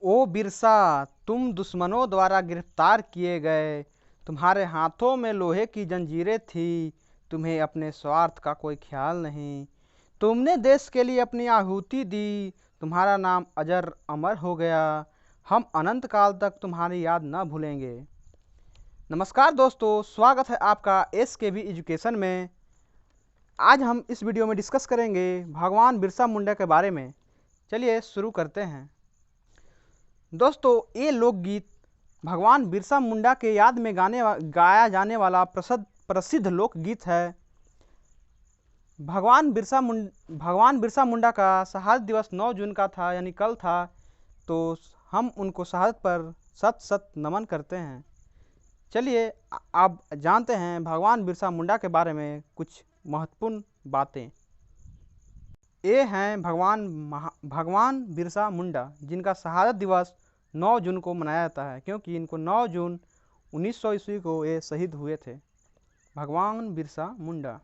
ओ बिरसा, तुम दुश्मनों द्वारा गिरफ्तार किए गए। तुम्हारे हाथों में लोहे की जंजीरें थी। तुम्हें अपने स्वार्थ का कोई ख्याल नहीं। तुमने देश के लिए अपनी आहुति दी। तुम्हारा नाम अजर अमर हो गया। हम अनंत काल तक तुम्हारी याद न भूलेंगे। नमस्कार दोस्तों, स्वागत है आपका SKB एजुकेशन में। आज हम इस वीडियो में डिस्कस करेंगे भगवान बिरसा मुंडा के बारे में। चलिए शुरू करते हैं। दोस्तों, ये लोकगीत भगवान बिरसा मुंडा के याद में गाया जाने वाला प्रसिद्ध लोकगीत है। भगवान बिरसा मुंडा का शहादत दिवस 9 जून का था, यानी कल था। तो हम उनको शहादत पर सत सत नमन करते हैं। चलिए आप जानते हैं भगवान बिरसा मुंडा के बारे में कुछ महत्वपूर्ण बातें। ये हैं भगवान बिरसा मुंडा, जिनका शहादत दिवस 9 जून को मनाया जाता है, क्योंकि इनको 9 जून 1900 ईस्वी को ये शहीद हुए थे। भगवान बिरसा मुंडा।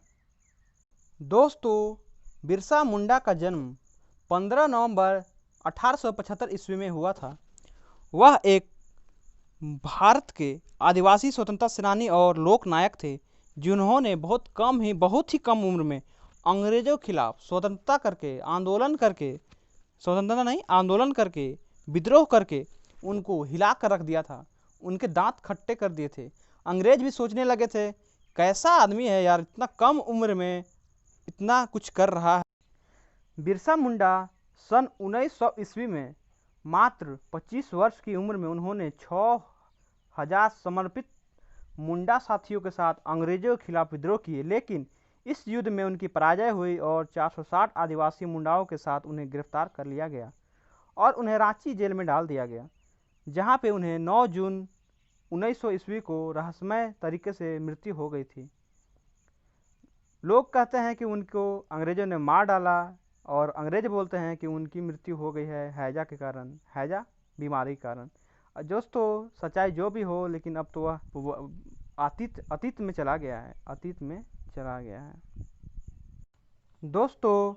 दोस्तों, बिरसा मुंडा का जन्म 15 नवंबर 1875 ईस्वी में हुआ था। वह एक भारत के आदिवासी स्वतंत्रता सेनानी और लोक नायक थे, जिन्होंने बहुत ही कम उम्र में अंग्रेजों के खिलाफ आंदोलन करके विद्रोह करके उनको हिला कर रख दिया था। उनके दांत खट्टे कर दिए थे। अंग्रेज भी सोचने लगे थे, कैसा आदमी है यार, इतना कम उम्र में इतना कुछ कर रहा है। बिरसा मुंडा सन 1900 ईस्वी में मात्र 25 वर्ष की उम्र में उन्होंने 6000 समर्पित मुंडा साथियों के साथ अंग्रेजों के खिलाफ विद्रोह किए, लेकिन इस युद्ध में उनकी पराजय हुई और 460 आदिवासी मुंडाओं के साथ उन्हें गिरफ्तार कर लिया गया और उन्हें रांची जेल में डाल दिया गया, जहां पे उन्हें 9 जून 1900 ईस्वी को रहस्यमय तरीके से मृत्यु हो गई थी। लोग कहते हैं कि उनको अंग्रेजों ने मार डाला, और अंग्रेज बोलते हैं कि उनकी मृत्यु हो गई है हैजा के कारण, हैजा बीमारी के कारण। दोस्तों, सच्चाई जो भी हो, लेकिन अब तो वह अतीत में चला गया है। दोस्तों,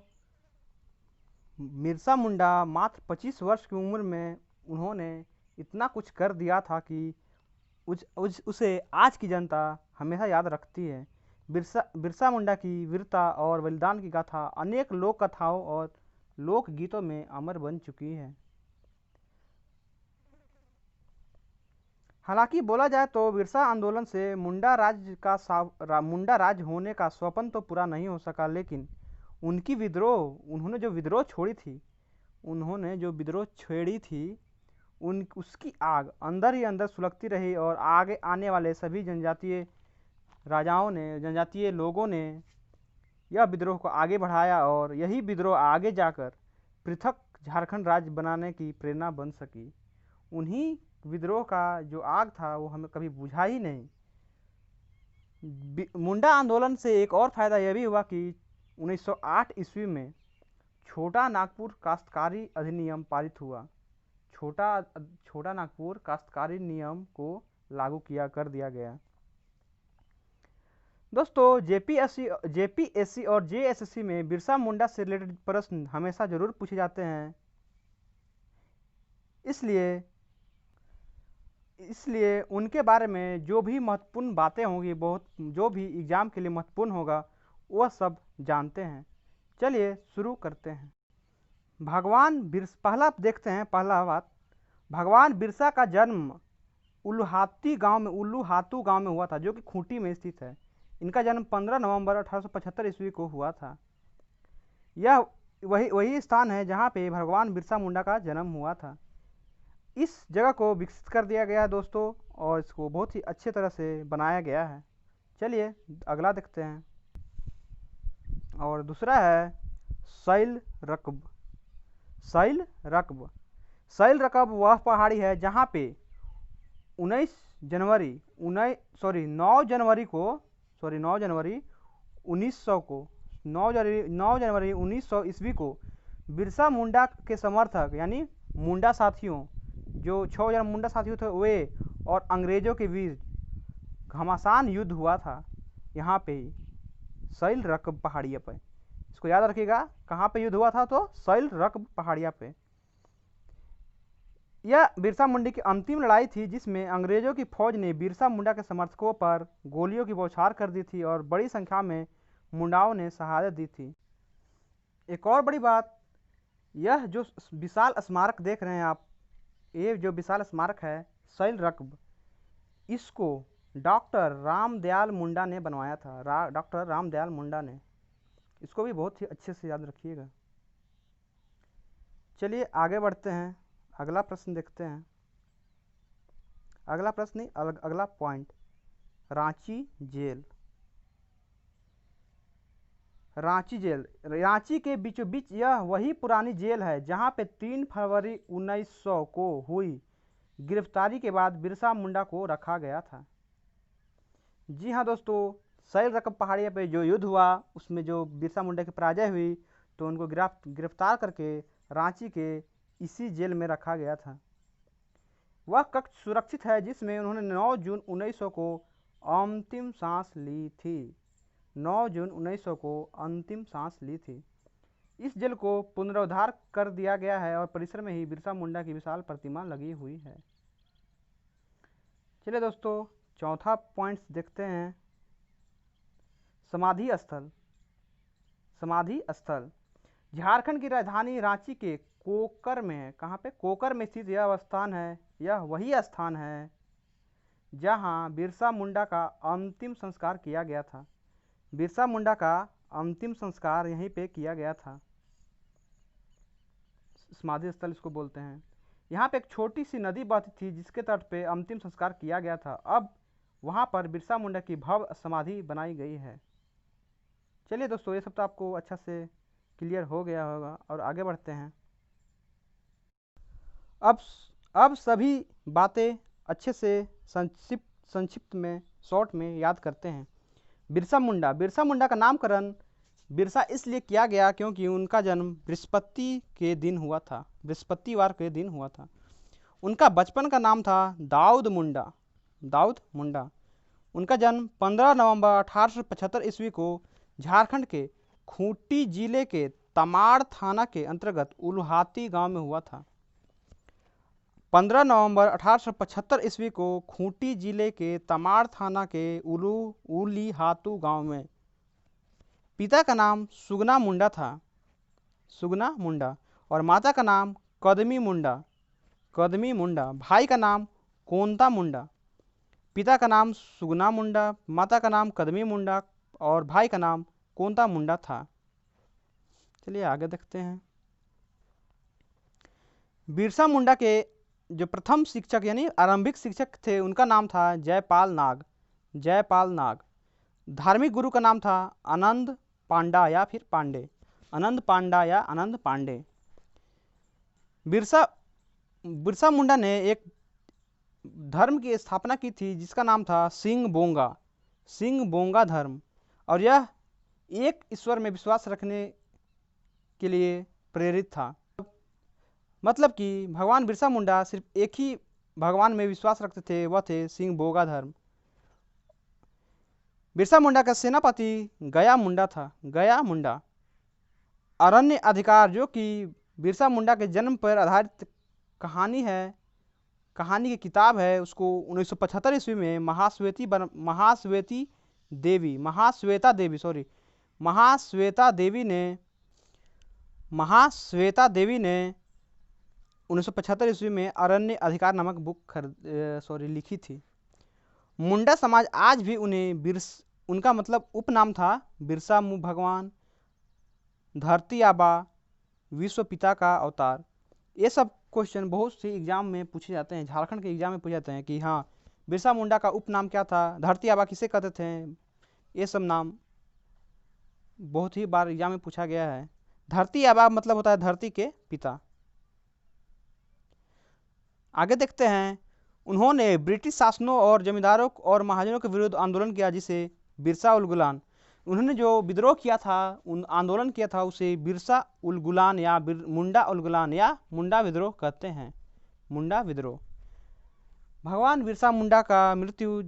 बिरसा मुंडा मात्र 25 वर्ष की उम्र में उन्होंने इतना कुछ कर दिया था कि उसे आज की जनता हमेशा याद रखती है। बिरसा मुंडा की वीरता और बलिदान की गाथा अनेक लोक कथाओं और लोक गीतों में अमर बन चुकी है। हालांकि बोला जाए तो बिरसा आंदोलन से मुंडा राज होने का स्वप्न तो पूरा नहीं हो सका, लेकिन उन्होंने जो विद्रोह छेड़ी थी उसकी आग अंदर ही अंदर सुलगती रही, और आगे आने वाले सभी जनजातीय लोगों ने यह विद्रोह को आगे बढ़ाया, और यही विद्रोह आगे जाकर पृथक झारखंड राज्य बनाने की प्रेरणा बन सकी। उन्हीं विद्रोह का जो आग था वो हमें कभी बुझा ही नहीं। मुंडा आंदोलन से एक और फायदा यह भी हुआ कि 1908 ईस्वी में छोटा नागपुर काश्तकारी अधिनियम पारित हुआ। छोटा नागपुर काश्तकारी नियम को लागू कर दिया गया। दोस्तों, जेपीएससी और जेएसएससी में बिरसा मुंडा से रिलेटेड प्रश्न हमेशा जरूर पूछे जाते हैं। इसलिए उनके बारे में जो भी महत्वपूर्ण बातें होंगी, जो भी एग्जाम के लिए महत्वपूर्ण होगा, वह सब जानते हैं। चलिए शुरू करते हैं। पहला बात, भगवान बिरसा का जन्म उल्लूहातू गांव में हुआ था, जो कि खूंटी में स्थित है। इनका जन्म 15 नवंबर 1875 ईस्वी को हुआ था। यह वही स्थान है जहां पे भगवान बिरसा मुंडा का जन्म हुआ था। इस जगह को विकसित कर दिया गया है दोस्तों, और इसको बहुत ही अच्छे तरह से बनाया गया है। चलिए अगला देखते हैं। और दूसरा है सैल रकब। सैल रकब वह पहाड़ी है जहाँ पे 9 जनवरी 1900 ईस्वी को बिरसा मुंडा के समर्थक, यानी मुंडा साथियों, जो 6000 मुंडा साथियों थे वे, और अंग्रेजों के बीच घमासान युद्ध हुआ था यहाँ पे ही, सैल रकब पहाड़िया पे। इसको याद रखिएगा, कहाँ पे युद्ध हुआ था, तो सैल रकब पहाड़िया पे। यह बिरसा मुंडा की अंतिम लड़ाई थी जिसमें अंग्रेजों की फौज ने बिरसा मुंडा के समर्थकों पर गोलियों की बौछार कर दी थी और बड़ी संख्या में मुंडाओं ने शहादत दी थी। एक और बड़ी बात, यह जो विशाल स्मारक देख रहे हैं आप, ये जो विशाल स्मारक है शैल रकब, इसको डॉक्टर रामदयाल मुंडा ने बनवाया था। डॉक्टर रामदयाल मुंडा ने। इसको भी बहुत ही अच्छे से याद रखिएगा। चलिए आगे बढ़ते हैं, अगला प्रश्न देखते हैं। अगला प्रश्न नहीं, अगला point, Ranchi jail. Ranchi jail, Ranchi के बीचों बीच यह वही पुरानी जेल है जहां पे 3 फरवरी 1900 को हुई गिरफ्तारी के बाद बिरसा मुंडा को रखा गया था। जी हाँ दोस्तों, शैल रकब पहाड़िया पे जो युद्ध हुआ उसमें जो बिरसा मुंडा की पराजय हुई तो उनको गिरफ्तार करके रांची के इसी जेल में रखा गया था। वह कक्ष सुरक्षित है जिसमें उन्होंने 9 जून 1900 को अंतिम सांस ली थी। 9 जून 1900 को अंतिम सांस ली थी। इस जेल को पुनरुद्धार कर दिया गया है और परिसर में ही बिरसा मुंडा की विशाल प्रतिमा लगी हुई है। चलिए दोस्तों, चौथा पॉइंट्स देखते हैं, समाधि स्थल। समाधि स्थल झारखंड की राजधानी रांची के कोकर में है। कहाँ पे? कोकर में स्थित यह स्थान है, यह वही स्थान है जहां बिरसा मुंडा का अंतिम संस्कार किया गया था। बिरसा मुंडा का अंतिम संस्कार यहीं पे किया गया था। समाधि स्थल इसको बोलते हैं। यहाँ पे एक छोटी सी नदी बहती थी जिसके तट पे अंतिम संस्कार किया गया था। अब वहाँ पर बिरसा मुंडा की भव्य समाधि बनाई गई है। चलिए दोस्तों, ये सब तो आपको अच्छा से क्लियर हो गया होगा और आगे बढ़ते हैं। अब सभी बातें अच्छे से संक्षिप्त में, शॉर्ट में याद करते हैं। बिरसा मुंडा का नामकरण बिरसा इसलिए किया गया क्योंकि उनका जन्म बृहस्पति के दिन हुआ था, बृहस्पतिवार के दिन हुआ था। उनका बचपन का नाम था दाऊद मुंडा। उनका जन्म 15 नवंबर 1875 ईस्वी को झारखंड के खूंटी जिले के तमाड़ थाना के अंतर्गत उलहाती गांव में हुआ था। 15 नवंबर 1875 ईस्वी को खूंटी जिले के तमाड़ थाना के उलीहातू गांव में। पिता का नाम सुगना मुंडा था, और माता का नाम कदमी मुंडा। भाई का नाम कोंता मुंडा। पिता का नाम सुगना मुंडा, माता का नाम कदमी मुंडा और भाई का नाम कोंता मुंडा था। चलिए आगे देखते हैं। बिरसा मुंडा के जो प्रथम शिक्षक यानी आरंभिक शिक्षक थे उनका नाम था जयपाल नाग। धार्मिक गुरु का नाम था आनंद पांडा या आनंद पांडे। बिरसा मुंडा ने एक धर्म की स्थापना की थी जिसका नाम था सिंह बोंगा धर्म, और यह एक ईश्वर में विश्वास रखने के लिए प्रेरित था। मतलब कि भगवान बिरसा मुंडा सिर्फ एक ही भगवान में विश्वास रखते थे, वह थे सिंह बोगा धर्म। बिरसा मुंडा का सेनापति गया मुंडा। अरण्य अधिकार, जो कि बिरसा मुंडा के जन्म पर आधारित कहानी की किताब है, उसको 1975 ईस्वी में महाश्वेता देवी ने 1975 ईस्वी में अरण्य अधिकार नामक बुक लिखी थी। मुंडा समाज आज भी उनका मतलब उपनाम था बिरसा भगवान, धरती आबा, विश्व पिता का अवतार। ये सब क्वेश्चन बहुत से एग्जाम में पूछे जाते हैं, झारखंड के एग्जाम में पूछे जाते हैं कि हाँ बिरसा मुंडा का उपनाम क्या था, धरती आबा किसे कहते थे। ये सब नाम बहुत ही बार एग्जाम में पूछा गया है। धरती आबा मतलब होता है धरती के पिता। आगे देखते हैं। उन्होंने ब्रिटिश शासनों और जमींदारों और महाजनों के विरुद्ध आंदोलन किया, जिसे बिरसा उल गुलान, उन्होंने जो विद्रोह किया था, आंदोलन किया था, उसे बिरसा उल गुलान या मुंडा उल गुलान या मुंडा विद्रोह कहते हैं। मुंडा विद्रोह। भगवान बिरसा मुंडा का मृत्यु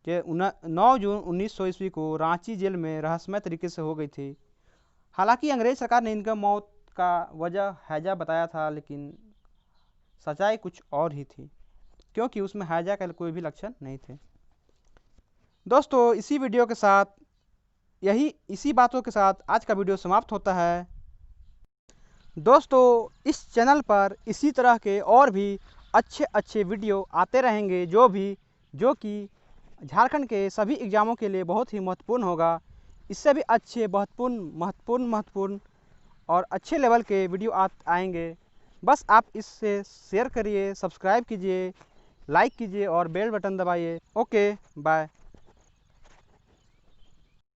9 जून 1900 ईस्वी को रांची जेल में रहस्यमय तरीके से हो गई थी। हालांकि अंग्रेज सरकार ने इनका मौत का वजह हैजा बताया था, लेकिन सच्चाई कुछ और ही थी, क्योंकि उसमें हैजा के कोई भी लक्षण नहीं थे। दोस्तों, इसी वीडियो के साथ इसी बातों के साथ आज का वीडियो समाप्त होता है। दोस्तों, इस चैनल पर इसी तरह के और भी अच्छे अच्छे वीडियो आते रहेंगे, जो कि झारखंड के सभी एग्ज़ामों के लिए बहुत ही महत्वपूर्ण होगा। इससे भी अच्छे महत्वपूर्ण और अच्छे लेवल के वीडियो आएंगे। बस आप इससे शेयर करिए, सब्सक्राइब कीजिए, लाइक कीजिए और बेल बटन दबाइए। Okay, bye.